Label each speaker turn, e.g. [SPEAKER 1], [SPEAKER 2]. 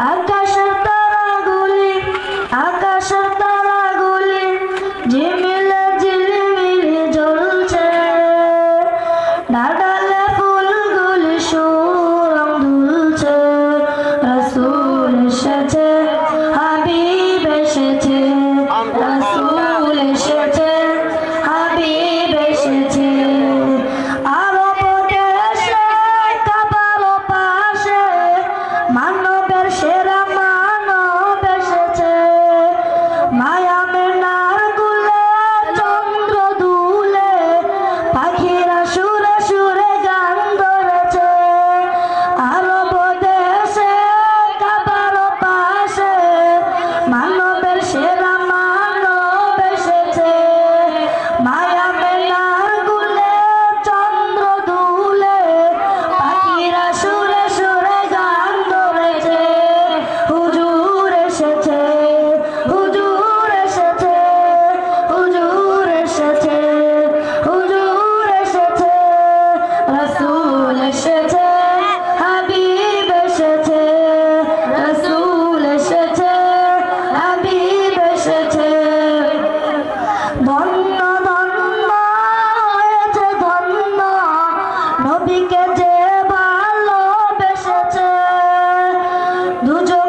[SPEAKER 1] আকাশের তারাগুলি আকাশের তারাগুলি ঝিমিলে ঝিলিমিলি জ্বলছে ডালে ফুলগুলি সুরং দুলছে রাসূল এসেছে হাবিব এসেছে রাসূল এসেছে হাবিব এসেছে আরব দেশে কাবার পাশে মানবের সেরা মানব এসেছে মায়া মেনার কুলে চন্দ্র দুলে পাখিরা সুরে সুরে গান ধরেছে আরব দেশে কাবার পাশে মানবের সেরা মানব এসেছে মায়া মেনার কুলে চন্দ্র দুলে পাখিরা সুরে সুরে গান ধরেছে হুজুর এসেছে হুজুর এসেছে হুজুর এসেছে হুজুর এসেছে রাসূল এসেছে হাবিব এসেছে রাসূল এসেছে হাবিব এসেছে ধন্য ধন্য হয়েছে ধন্য নবীকে যে ভালোবেসেছে দুজন